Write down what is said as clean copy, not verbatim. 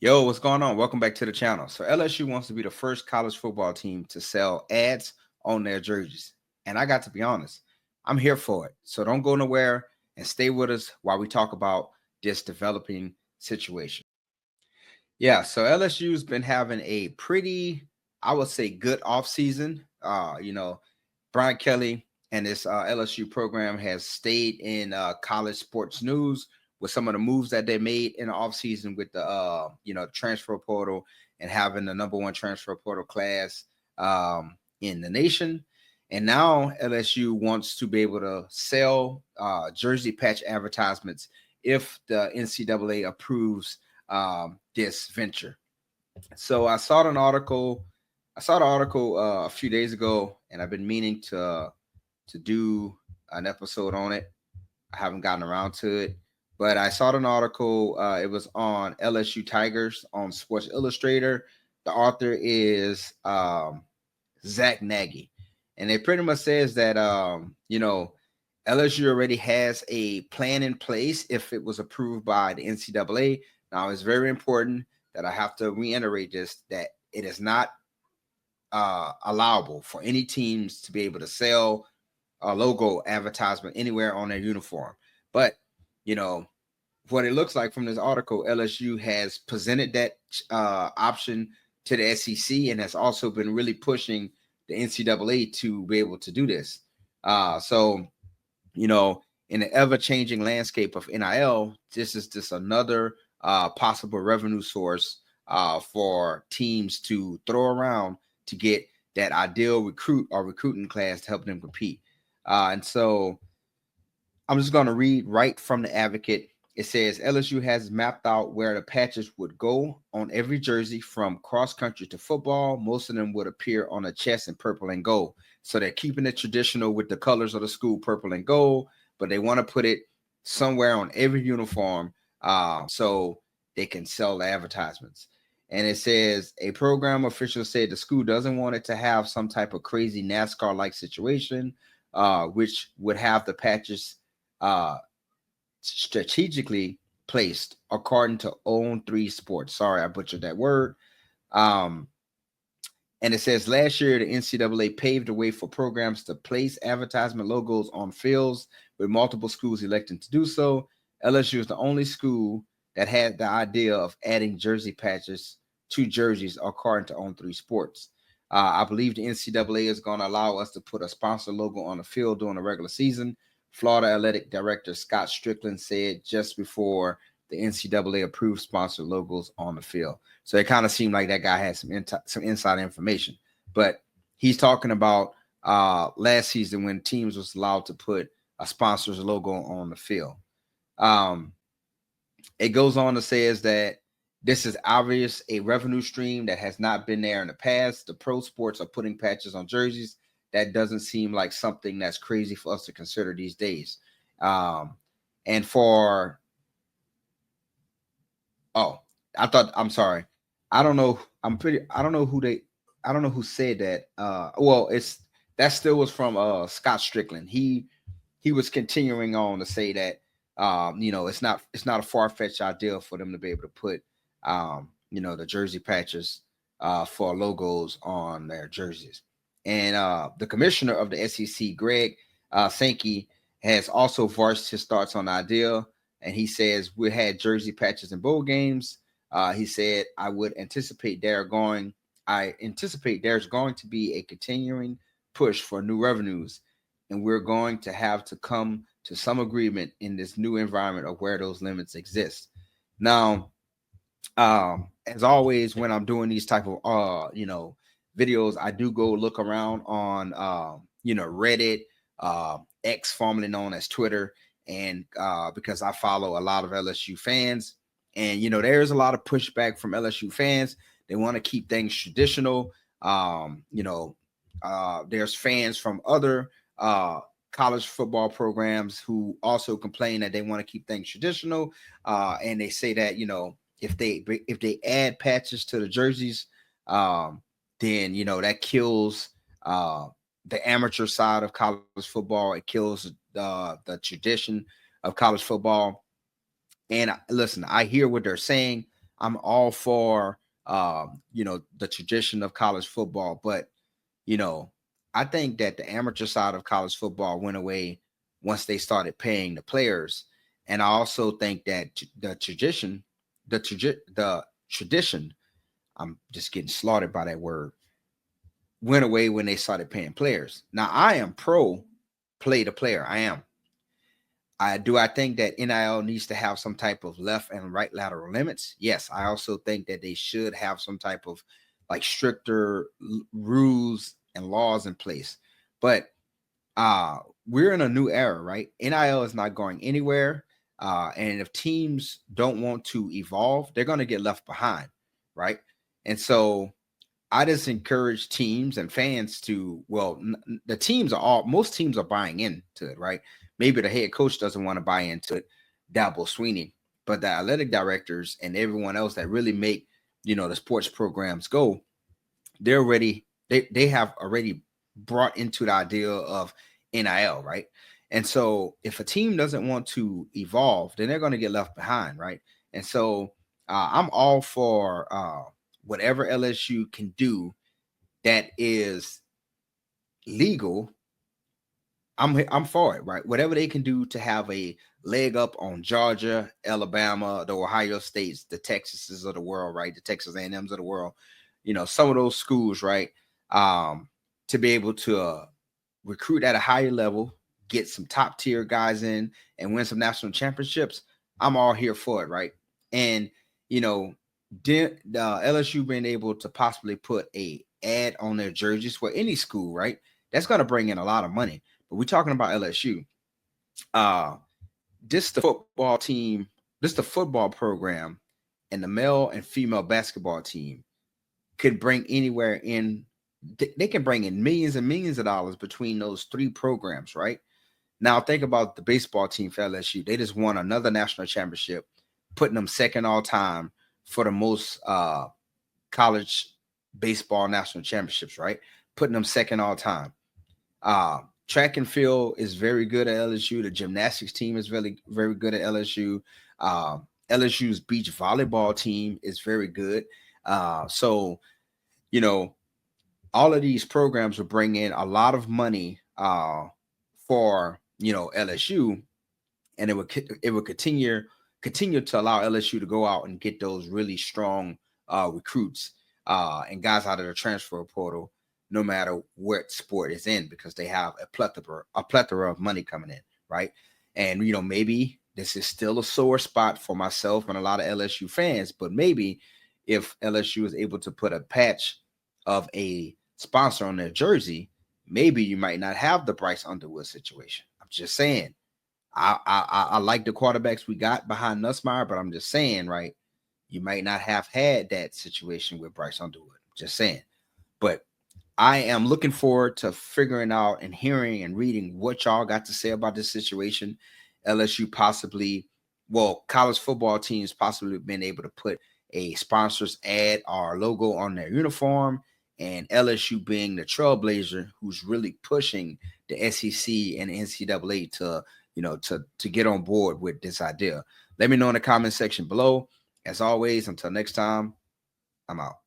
Yo, what's going on? Welcome back to the channel. So LSU wants to be the first college football team to sell ads on their jerseys. And I got to be honest, I'm here for it. So don't go nowhere and stay with us while we talk about this developing situation. Yeah, so LSU's been having a pretty, I would say, good offseason. Brian Kelly and this LSU program has stayed in college sports news with some of the moves that they made in the offseason with the transfer portal and having the number one transfer portal class in the nation. And now LSU wants to be able to sell jersey patch advertisements if the NCAA approves this venture. So I saw an article. I saw the article a few days ago, and I've been meaning to do an episode on it. I haven't gotten around to it, but I saw an article. It was on LSU Tigers on Sports Illustrator. The author is Zach Nagy, and it pretty much says that LSU already has a plan in place if it was approved by the NCAA. Now, it's very important that I have to reiterate this, that it is not allowable for any teams to be able to sell a logo advertisement anywhere on their uniform. But, what it looks like from this article, LSU has presented that option to the SEC and has also been really pushing the NCAA to be able to do this. So, in the ever-changing landscape of NIL, this is just another possible revenue source for teams to throw around to get that ideal recruit or recruiting class to help them compete. And so I'm just going to read right from the Advocate. It says LSU has mapped out where the patches would go on every jersey from cross country to football. Most of them would appear on the chest in purple and gold. So they're keeping it traditional with the colors of the school, purple and gold, but they want to put it somewhere on every uniform so they can sell the advertisements. And it says a program official said the school doesn't want it to have some type of crazy NASCAR-like situation, which would have the patches strategically placed according to Own 3 Sports. Sorry, I butchered that word. And it says last year, the NCAA paved the way for programs to place advertisement logos on fields, with multiple schools electing to do so. LSU is the only school that had the idea of adding jersey patches to jerseys, according to Own 3 Sports. I believe the NCAA is going to allow us to put a sponsor logo on the field during the regular season. Florida Athletic Director Scott Strickland said just before the NCAA approved sponsored logos on the field. So it kind of seemed like that guy had some inside information. But he's talking about last season when teams was allowed to put a sponsor's logo on the field. It goes on to say is that this is obvious a revenue stream that has not been there in the past. The pro sports are putting patches on jerseys. That doesn't seem like something that's crazy for us to consider these days. And for, I'm sorry. I don't know. I don't know who said that. That still was from Scott Strickland. He was continuing on to say that, it's not a far-fetched idea for them to be able to put, the jersey patches for logos on their jerseys. And the commissioner of the SEC, Greg Sankey, has also voiced his thoughts on the idea. And he says, we had jersey patches in bowl games. He said, I anticipate there's going to be a continuing push for new revenues. And we're going to have to come to some agreement in this new environment of where those limits exist. Now, as always, when I'm doing these type of videos, I do go look around on Reddit, X, formerly known as Twitter, and because I follow a lot of LSU fans, and there's a lot of pushback from LSU fans. They want to keep things traditional. There's fans from other college football programs who also complain that they want to keep things traditional, and they say that if they add patches to the jerseys, then that kills the amateur side of college football. It kills the tradition of college football. And listen, I hear what they're saying. I'm all for the tradition of college football, but you know, I think that the amateur side of college football went away once they started paying the players. And I also think that the tradition, I'm just getting slaughtered by that word, went away when they started paying players. Now I am pro play the player. I am. I think that NIL needs to have some type of left and right lateral limits. Yes, I also think that they should have some type of like stricter rules and laws in place. But we're in a new era, right? NIL is not going anywhere. And if teams don't want to evolve, they're going to get left behind, right? And so I just encourage teams and fans to, the teams most teams are buying into it, right? Maybe the head coach doesn't want to buy into it, Dabble Sweeney, but the athletic directors and everyone else that really make, the sports programs go, they have already brought into the idea of NIL, right? And so if a team doesn't want to evolve, then they're going to get left behind, right? And so I'm all for whatever LSU can do that is legal. I'm for it, right? Whatever they can do to have a leg up on Georgia, Alabama, the Ohio States, the Texases of the world, right? The Texas A&Ms of the world, some of those schools, right? To be able to recruit at a higher level, get some top tier guys in, and win some national championships. I'm all here for it, right? And the LSU being able to possibly put a ad on their jerseys for any school, right? That's going to bring in a lot of money. But we're talking about LSU. This the football team, this the football program, and the male and female basketball team could bring anywhere in. They can bring in millions and millions of dollars between those three programs, right? Now think about the baseball team for LSU. They just won another national championship, putting them second all time for the most college baseball national championships, right? Putting them second all time. Track and field is very good at LSU. The gymnastics team is very, very good at LSU. LSU's beach volleyball team is very good. So, all of these programs will bring in a lot of money for LSU, and it would continue to allow LSU to go out and get those really strong recruits and guys out of the transfer portal, no matter what sport is in, because they have a plethora of money coming in, right? And maybe this is still a sore spot for myself and a lot of LSU fans, but maybe if LSU is able to put a patch of a sponsor on their jersey, maybe you might not have the Bryce Underwood situation. I'm just saying. I like the quarterbacks we got behind Nussmeier, but I'm just saying, right? You might not have had that situation with Bryce Underwood. Just saying. But I am looking forward to figuring out and hearing and reading what y'all got to say about this situation. LSU possibly, college football teams possibly been able to put a sponsor's ad or logo on their uniform, and LSU being the trailblazer who's really pushing the SEC and the NCAA to get on board with this idea. Let me know in the comment section below. As always, until next time, I'm out.